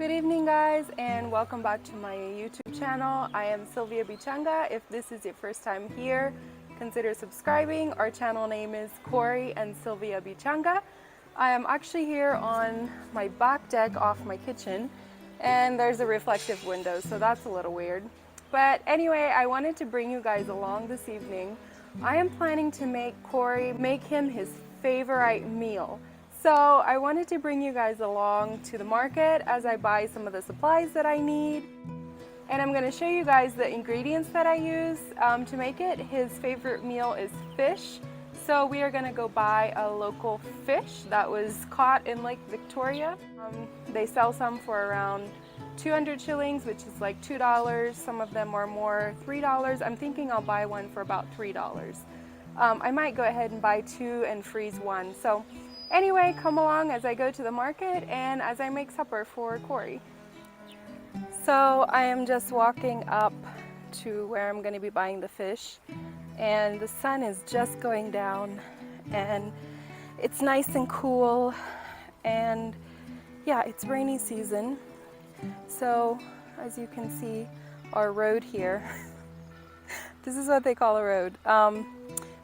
Good evening guys, and welcome back to my YouTube channel. I am Sylvia Bichanga. If this is your first time here, consider subscribing. Our channel name is Corey and Sylvia Bichanga. I am actually here on my back deck off my kitchen, and there's a reflective window, so that's a little weird. But anyway, I wanted to bring you guys along this evening. I am planning to make Corey make him his favorite meal. So I wanted to bring you guys along to the market as I buy some of the supplies that I need. And I'm going to show you guys the ingredients that I use to make it. His favorite meal is fish. So we are going to go buy a local fish that was caught in Lake Victoria. They sell some for around 200 shillings, which is like $2. Some of them are more, $3. I'm thinking I'll buy one for about $3. I might go ahead and buy two and freeze one. So anyway, come along as I go to the market and as I make supper for Corey. So I am just walking up to where I'm going to be buying the fish, and the sun is just going down and it's nice and cool, and yeah, it's rainy season. So as you can see, our road here, this is what they call a road.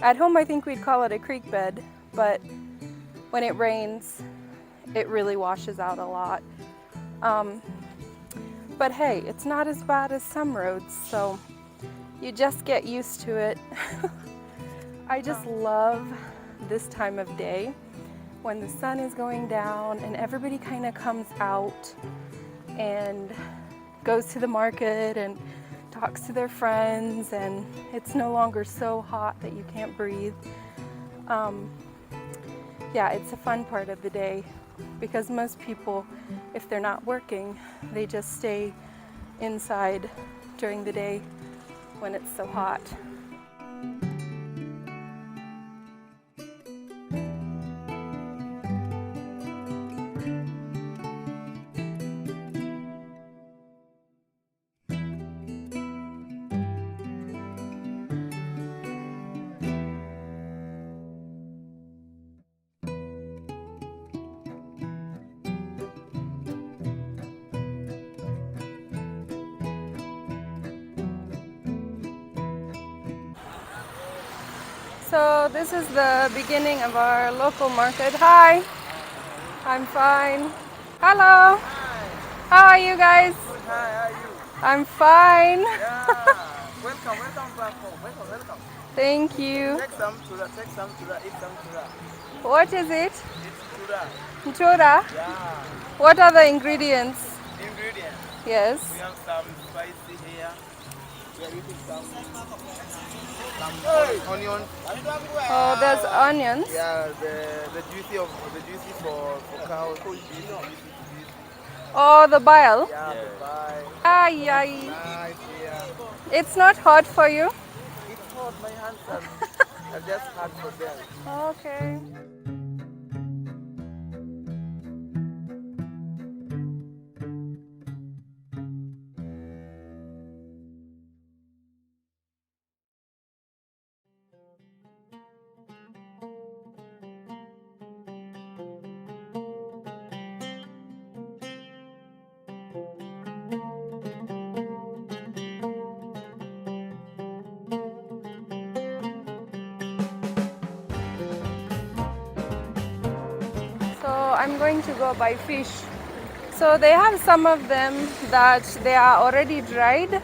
At home I think we'd call it a creek bed, but when it rains, it really washes out a lot. But hey, it's not as bad as some roads, so you just get used to it. I just love this time of day when the sun is going down and everybody kind of comes out and goes to the market and talks to their friends, and it's no longer so hot that you can't breathe. Yeah, it's a fun part of the day because most people, if they're not working, they just stay inside during the day when it's so hot. So this is the beginning of our local market. Hi, I'm fine. Hello. Hi. How are you guys? Good. Hi, how are you? I'm fine. Yeah. Welcome back home. Welcome. Thank you. Take some to eat some tura. What is it? It's tura. Chura? Yeah. What are the ingredients? Ingredients. Yes. We have some spicy here. We are using some onion. Oh, there's onions. Yeah, the juicy for cows. Oh, the bile. Yeah, the pie. Ay, ay. Nice, yeah. It's not hot for you? It's hot, my hands are just hard for them. Okay. So I'm going to go buy fish. So they have some of them that they are already dried,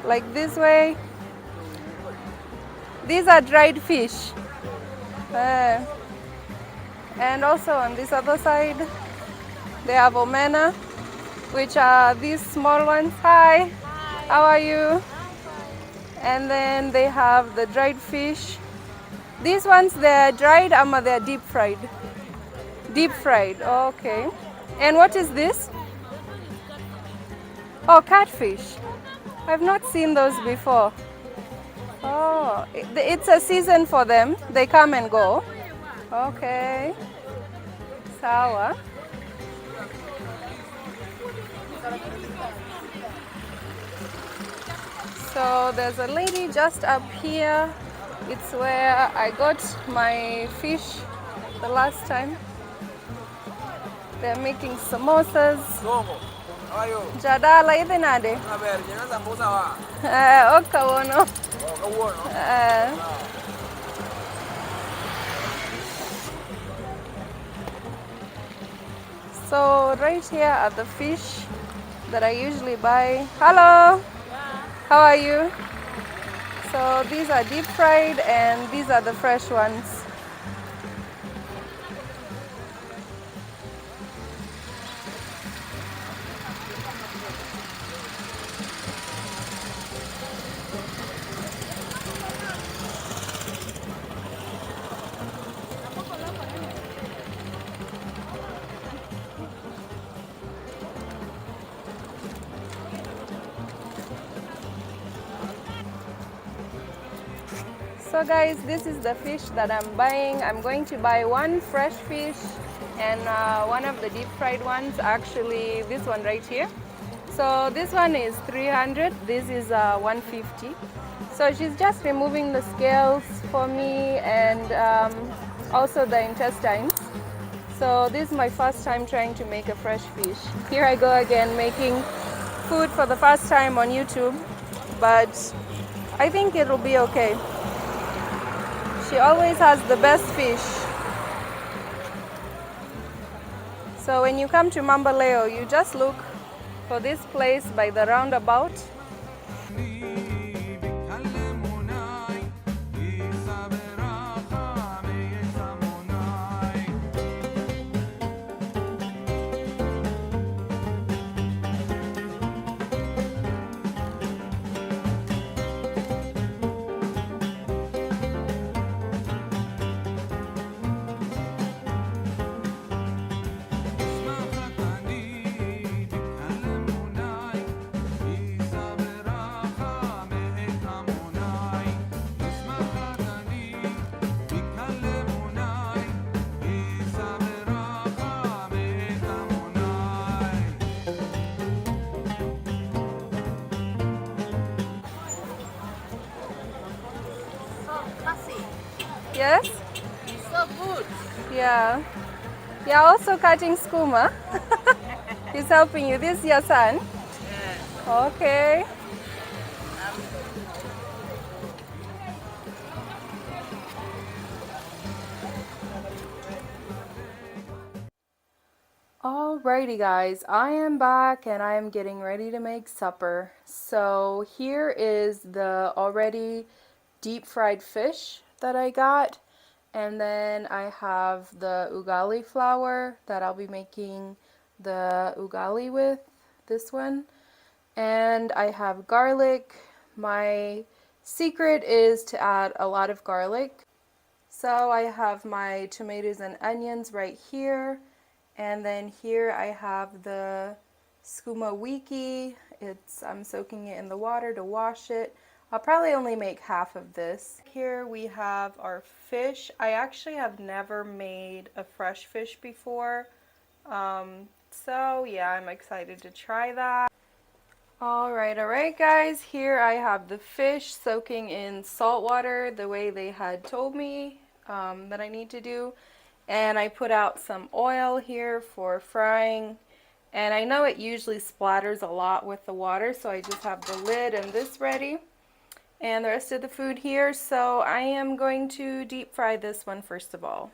like this way. These are dried fish. And also on this other side, they have omena, which are these small ones. Hi. How are you? And then they have the dried fish. These ones, they're dried or they're deep fried? Deep fried, okay. And what is this? Oh, catfish. I've not seen those before. Oh, it's a season for them. They come and go. Okay. Sawa. So there's a lady just up here. It's where I got my fish the last time. They're making samosas. Dongo. How are you? Jadala idinade. Haber, jina sambusa wa. Okawono. Oh, kawono. So right here are the fish that I usually buy. Hello. How are you? So these are deep fried and these are the fresh ones. So guys, this is the fish that I'm buying. I'm going to buy one fresh fish and one of the deep fried ones, actually this one right here. So this one is 300, this is 150. So she's just removing the scales for me and also the intestines. So this is my first time trying to make a fresh fish. Here I go again making food for the first time on YouTube, but I think it'll be okay. She always has the best fish. So when you come to Mambaleo, you just look for this place by the roundabout. Yes? So good. Yeah. You're also cutting Sukuma. He's helping you. This is your son? Yeah. Okay. Alrighty guys, I am back and I am getting ready to make supper. So here is the already deep fried fish that I got, and then I have the ugali flour that I'll be making the ugali with, this one, and I have garlic. My secret is to add a lot of garlic. So I have my tomatoes and onions right here. And then here I have the Sukuma Wiki. I'm soaking it in the water to wash it. I'll probably only make half of this. Here we have our fish. I actually have never made a fresh fish before. So yeah, I'm excited to try that. Alright guys, here I have the fish soaking in salt water the way they had told me that I need to do. And I put out some oil here for frying, and I know it usually splatters a lot with the water, so I just have the lid and this ready and the rest of the food here. So I am going to deep fry this one first of all.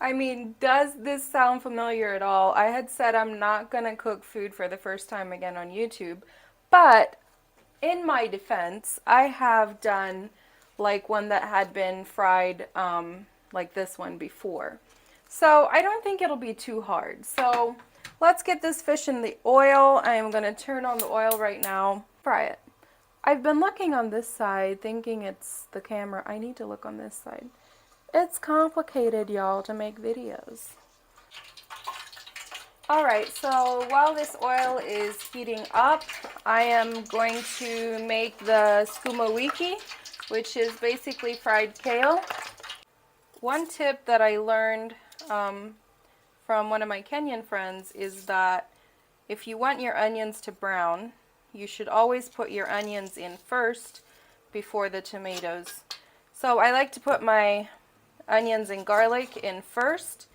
I mean, does this sound familiar at all? I had said I'm not gonna cook food for the first time again on YouTube, but in my defense, I have done like one that had been fried like this one before. So I don't think it'll be too hard. So let's get this fish in the oil. I am going to turn on the oil right now. Fry it. I've been looking on this side thinking it's the camera. I need to look on this side. It's complicated, y'all, to make videos. Alright, so while this oil is heating up, I am going to make the Sukuma Wiki, which is basically fried kale. One tip that I learned from one of my Kenyan friends is that if you want your onions to brown, you should always put your onions in first before the tomatoes. So I like to put my onions and garlic in first,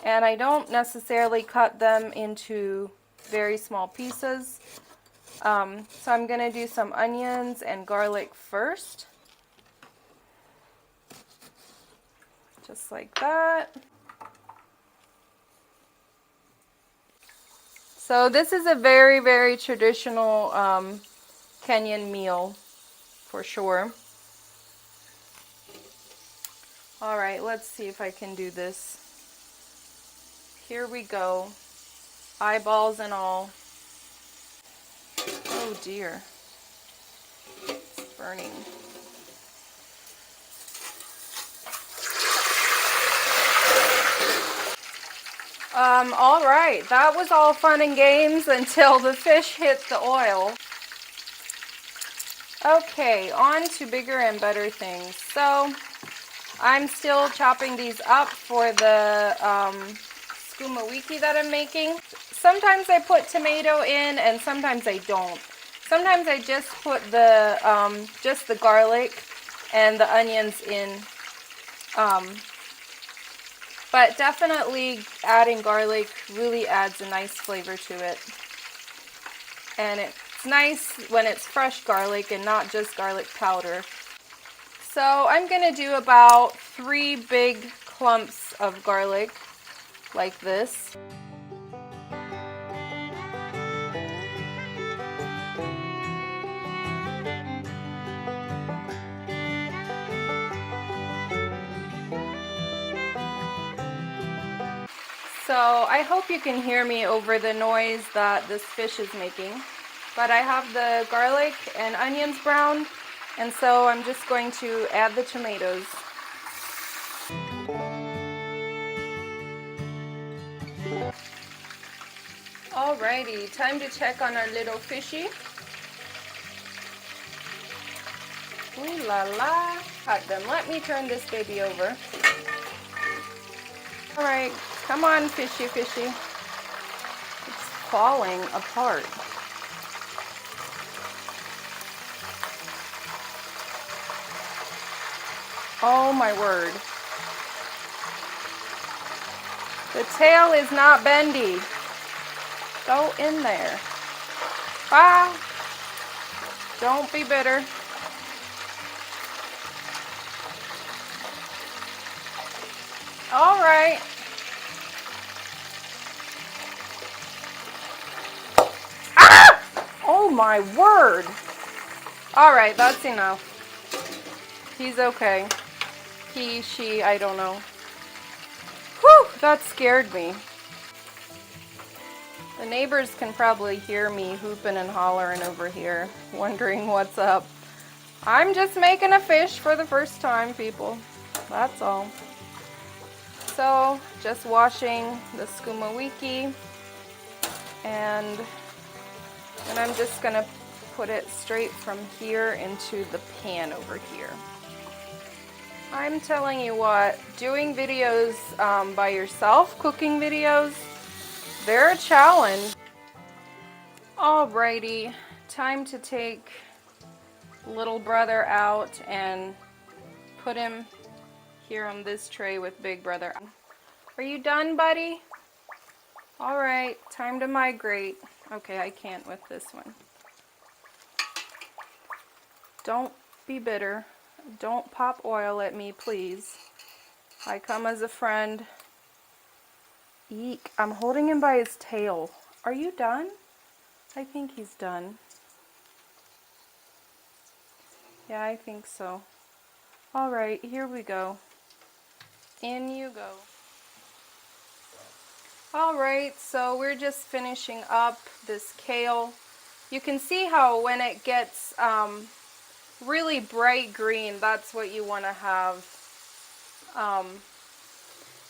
And I don't necessarily cut them into very small pieces. So I'm going to do some onions and garlic first. Just like that. So this is a very, very traditional Kenyan meal for sure. All right, let's see if I can do this. Here we go. Eyeballs and all. Oh dear. It's burning. All right, that was all fun and games until the fish hit the oil. Okay, on to bigger and better things. So, I'm still chopping these up for the Sukuma Wiki that I'm making. Sometimes I put tomato in and sometimes I don't. Sometimes I just put the garlic and the onions in. But definitely adding garlic really adds a nice flavor to it. And it's nice when it's fresh garlic and not just garlic powder. So I'm going to do about 3 big clumps of garlic like this. So I hope you can hear me over the noise that this fish is making. But I have the garlic and onions browned, and so I'm just going to add the tomatoes. Alrighty, time to check on our little fishy. Ooh la la. Cut them. Let me turn this baby over. Alright, come on fishy fishy. It's falling apart. Oh my word. The tail is not bendy. Go in there. Ah! Don't be bitter. All right. Ah! Oh my word. All right, that's enough. He's okay. He, she, I don't know. Whew, that scared me. The neighbors can probably hear me hooping and hollering over here, wondering what's up. I'm just making a fish for the first time, people. That's all. So, just washing the Sukuma Wiki, and then I'm just gonna put it straight from here into the pan over here. I'm telling you what, doing videos by yourself, cooking videos, they're a challenge. Alrighty, time to take little brother out and put him here on this tray with big brother. Are you done, buddy? Alright, time to migrate. Okay, I can't with this one. Don't be bitter. Don't pop oil at me, please. I come as a friend. Eek, I'm holding him by his tail. Are you done? I think he's done. Yeah, I think so. Alright, here we go. In you go. Alright, so we're just finishing up this kale. You can see how when it gets really bright green, that's what you want to have.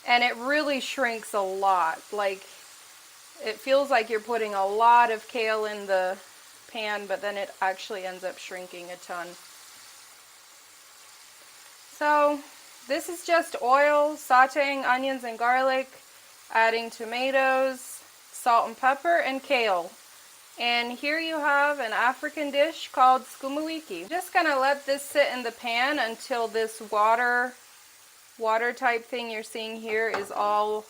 And it really shrinks a lot. Like, it feels like you're putting a lot of kale in the pan, but then it actually ends up shrinking a ton. So this is just oil, sauteing onions and garlic, adding tomatoes, salt and pepper, and kale. And here you have an African dish called Sukuma Wiki. I'm just gonna let this sit in the pan until this water type thing you're seeing here is all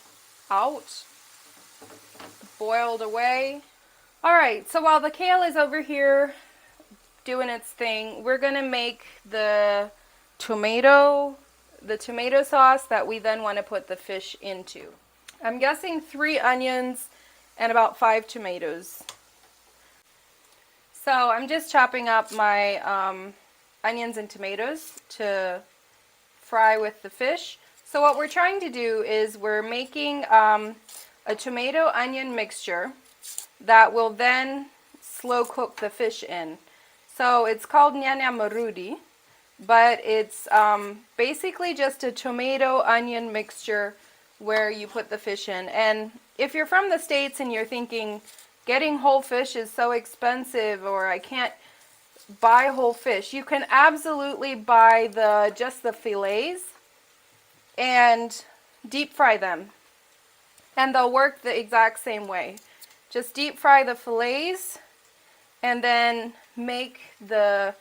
out, boiled away. All right, so while the kale is over here doing its thing, we're gonna make the tomato sauce that we then want to put the fish into. I'm guessing 3 onions and about 5 tomatoes. So I'm just chopping up my onions and tomatoes to fry with the fish. So what we're trying to do is we're making a tomato onion mixture that will then slow cook the fish in. So it's called nyanya marudi, but it's basically just a tomato onion mixture where you put the fish in. And if you're from the States and you're thinking getting whole fish is so expensive, or I can't buy whole fish, you can absolutely buy just the fillets and deep fry them, and they'll work the exact same way. Just deep fry the fillets and then make the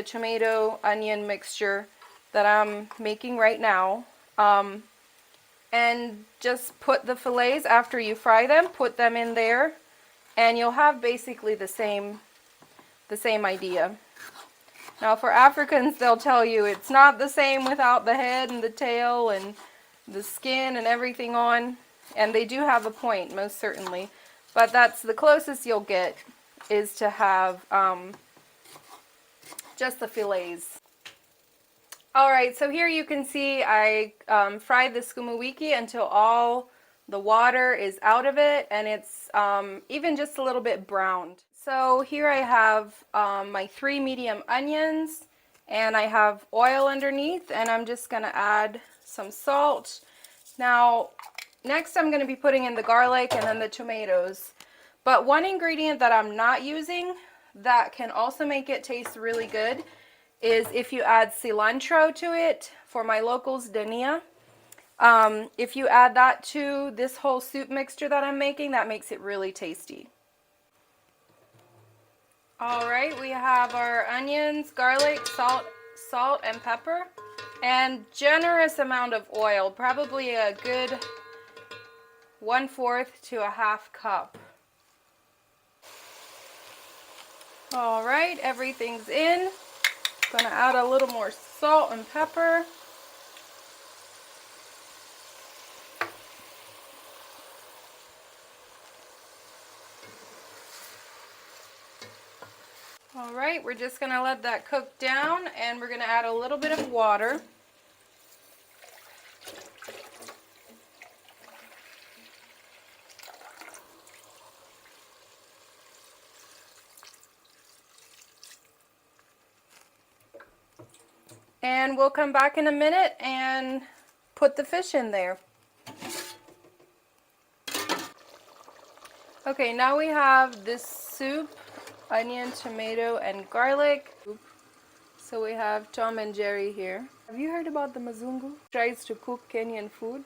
tomato onion mixture that I'm making right now, and just put the fillets after you fry them, put them in there, and you'll have basically the same idea. Now for Africans, they'll tell you it's not the same without the head and the tail and the skin and everything on, and they do have a point, most certainly, but that's the closest you'll get, is to have just the fillets. Alright, so here you can see I fried the Sukuma Wiki until all the water is out of it, and it's even just a little bit browned. So here I have my 3 medium onions, and I have oil underneath, and I'm just going to add some salt. Now, next I'm going to be putting in the garlic and then the tomatoes. But one ingredient that I'm not using that can also make it taste really good is if you add cilantro to it. For my locals, dania. If you add that to this whole soup mixture that I'm making, that makes it really tasty. Alright, we have our onions, garlic, salt and pepper, and generous amount of oil, probably a good 1/4 to a 1/2 cup. Alright, everything's in. Gonna add a little more salt and pepper. Alright, we're just going to let that cook down, and we're going to add a little bit of water. And we'll come back in a minute and put the fish in there. Okay, now we have this soup. Onion, tomato, and garlic. So we have Tom and Jerry here. Have you heard about the Mzungu? Tries to cook Kenyan food.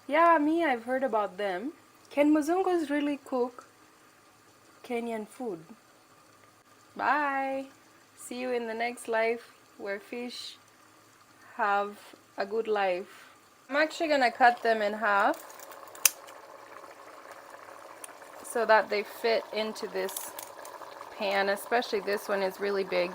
Yeah, I've heard about them. Can Mzungus really cook Kenyan food? Bye. See you in the next life where fish have a good life. I'm actually gonna cut them in half so that they fit into this pan, especially this one is really big.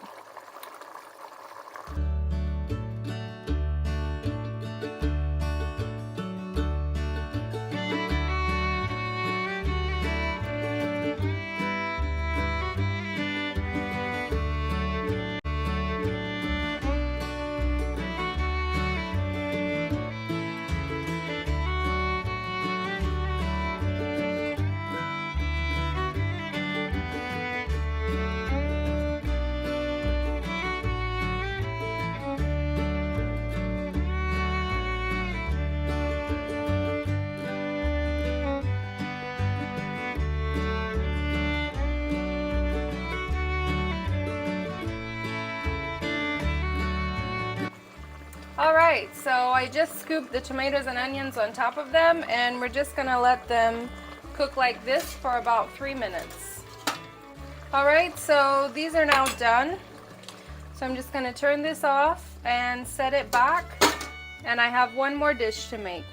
Alright, so I just scooped the tomatoes and onions on top of them, and we're just going to let them cook like this for about 3 minutes. Alright, so these are now done. So I'm just going to turn this off and set it back, and I have one more dish to make.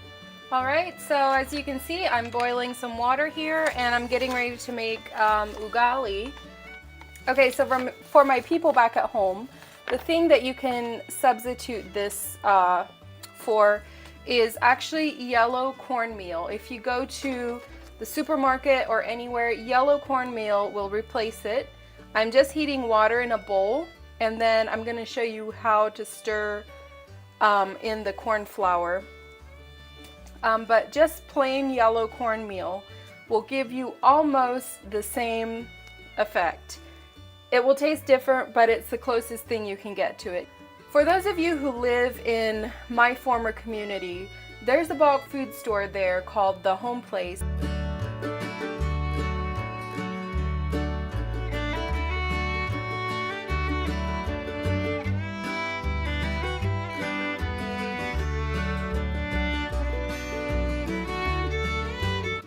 All right, so as you can see, I'm boiling some water here and I'm getting ready to make ugali. Okay, so for my people back at home, the thing that you can substitute this for is actually yellow cornmeal. If you go to the supermarket or anywhere, yellow cornmeal will replace it. I'm just heating water in a bowl, and then I'm going to show you how to stir in the corn flour. But just plain yellow cornmeal will give you almost the same effect. It will taste different, but it's the closest thing you can get to it. For those of you who live in my former community, there's a bulk food store there called The Home Place.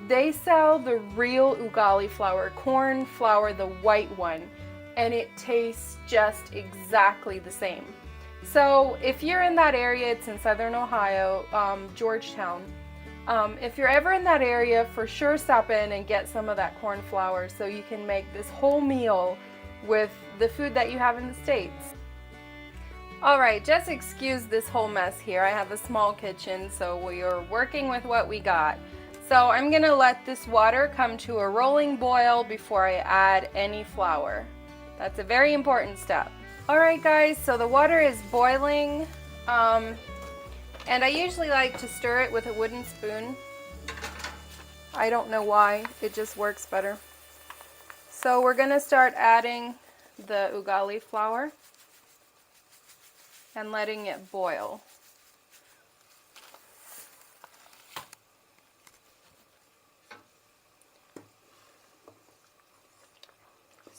They sell the real ugali flour, corn flour, the white one, and it tastes just exactly the same. So if you're in that area, it's in Southern Ohio, Georgetown. If you're ever in that area, for sure stop in and get some of that corn flour so you can make this whole meal with the food that you have in the States. All right, just excuse this whole mess here. I have a small kitchen, so we are working with what we got. So I'm gonna let this water come to a rolling boil before I add any flour. That's a very important step. All right guys, so the water is boiling, and I usually like to stir it with a wooden spoon. I don't know why, it just works better. So we're gonna start adding the ugali flour and letting it boil.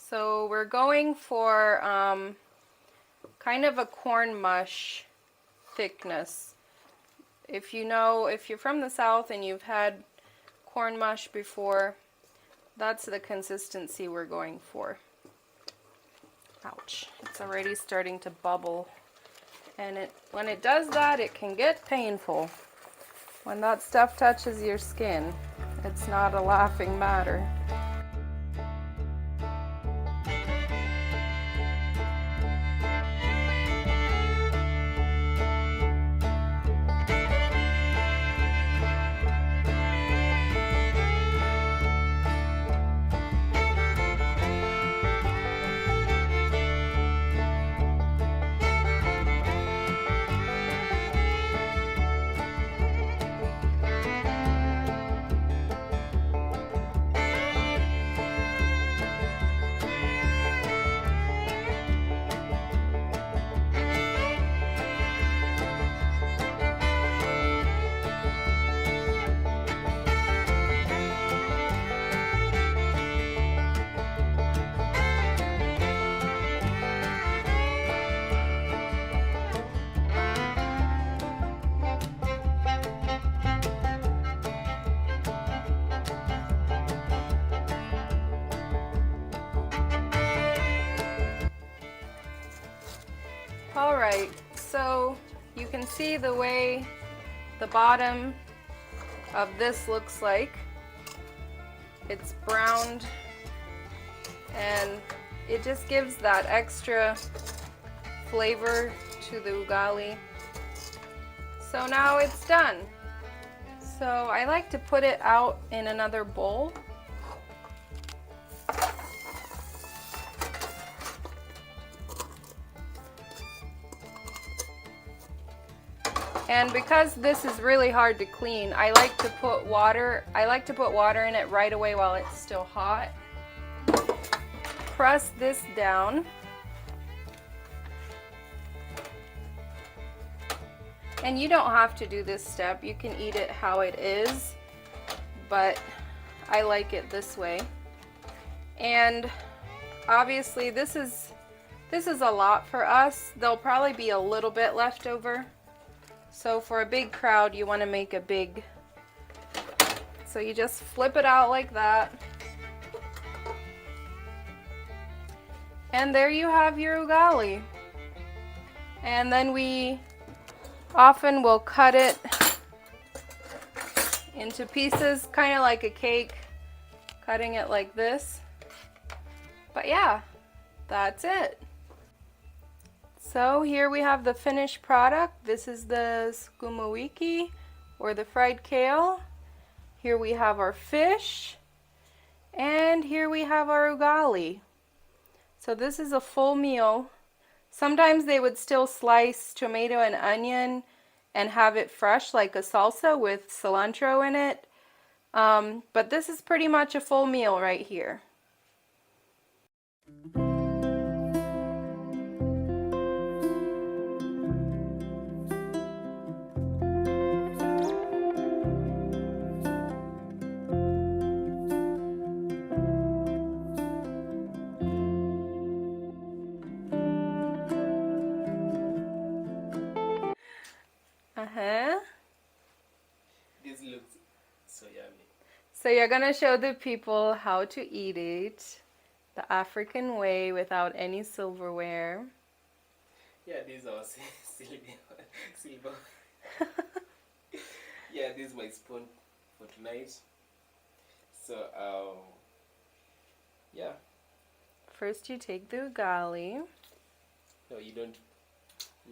So we're going for kind of a corn mush thickness. If you're from the South and you've had corn mush before, that's the consistency we're going for. Ouch, it's already starting to bubble. And when it does that, it can get painful. When that stuff touches your skin, it's not a laughing matter. Alright, so you can see the way the bottom of this looks like. It's browned and it just gives that extra flavor to the ugali. So now it's done. So I like to put it out in another bowl. And because this is really hard to clean, I like to put water in it right away while it's still hot. Press this down. And you don't have to do this step. You can eat it how it is, but I like it this way. And obviously this is a lot for us. There'll probably be a little bit left over. So for a big crowd, you want to make a big, so you just flip it out like that. And there you have your ugali. And then we often will cut it into pieces, kind of like a cake, cutting it like this. But yeah, that's it. So here we have the finished product. This is the Sukuma Wiki, or the fried kale. Here we have our fish, and here we have our ugali. So this is a full meal. Sometimes they would still slice tomato and onion and have it fresh like a salsa with cilantro in it. But this is pretty much a full meal right here. This looks so yummy. So you're gonna show the people how to eat it the African way without any silverware. Yeah, this is our silver. Yeah, this is my spoon for tonight. So, yeah. First you take the ugali. No, you don't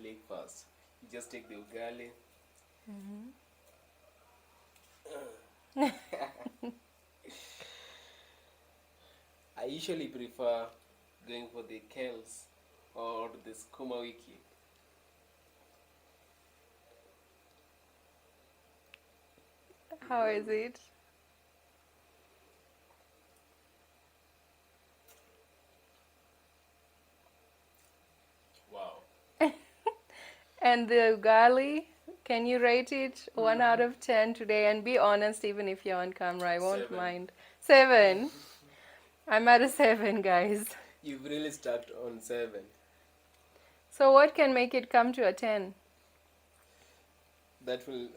lick first. You just take the ugali. I usually prefer going for the kales or the Sukuma Wiki. How is it? Wow. And the ugali, can you rate it 1 out of 10 today? And be honest, even if you're on camera, I won't 7. mind. 7. I'm at a 7, guys. You've really stuck on 7. So what can make it come to a 10? That will.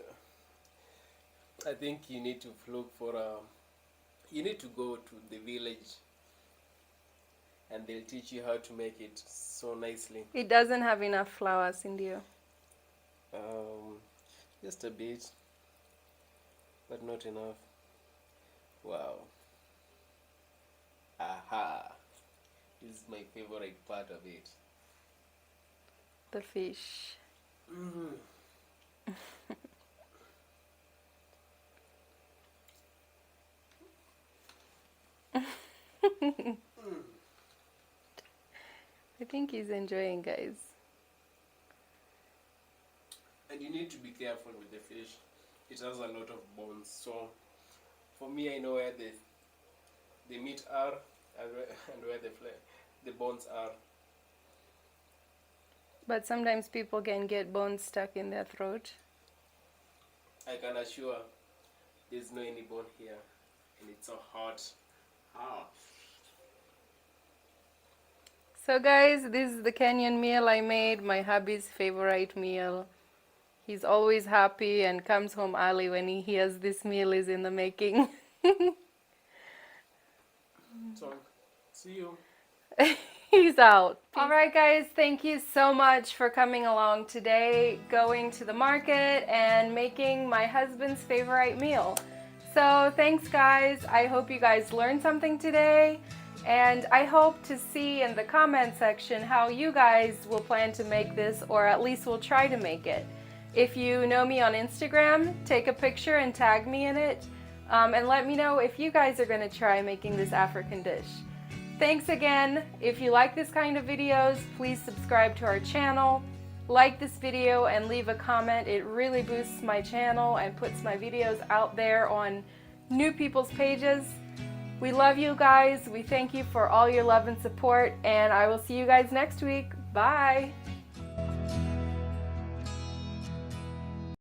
I think you need to look for a. You need to go to the village, and they'll teach you how to make it so nicely. It doesn't have enough flour, Cindy. Just a bit, but not enough. Wow. Aha. This is my favorite part of it. The fish. I think he's enjoying, guys. And you need to be careful with the fish. It has a lot of bones. So, for me, I know where the meat are and where the bones are. But sometimes people can get bones stuck in their throat. I can assure there's no any bone here, and it's so hot. Ah. So guys, this is the Kenyan meal I made, my hubby's favorite meal. He's always happy and comes home early when he hears this meal is in the making. So, see you. He's out. Alright guys, thank you so much for coming along today, going to the market and making my husband's favorite meal. So thanks guys, I hope you guys learned something today, and I hope to see in the comment section how you guys will plan to make this, or at least will try to make it. If you know me on Instagram, take a picture and tag me in it, and let me know if you guys are going to try making this African dish. Thanks again. If you like this kind of videos, please subscribe to our channel, like this video, and leave a comment. It really boosts my channel and puts my videos out there on new people's pages. We love you guys. We thank you for all your love and support, and I will see you guys next week. Bye.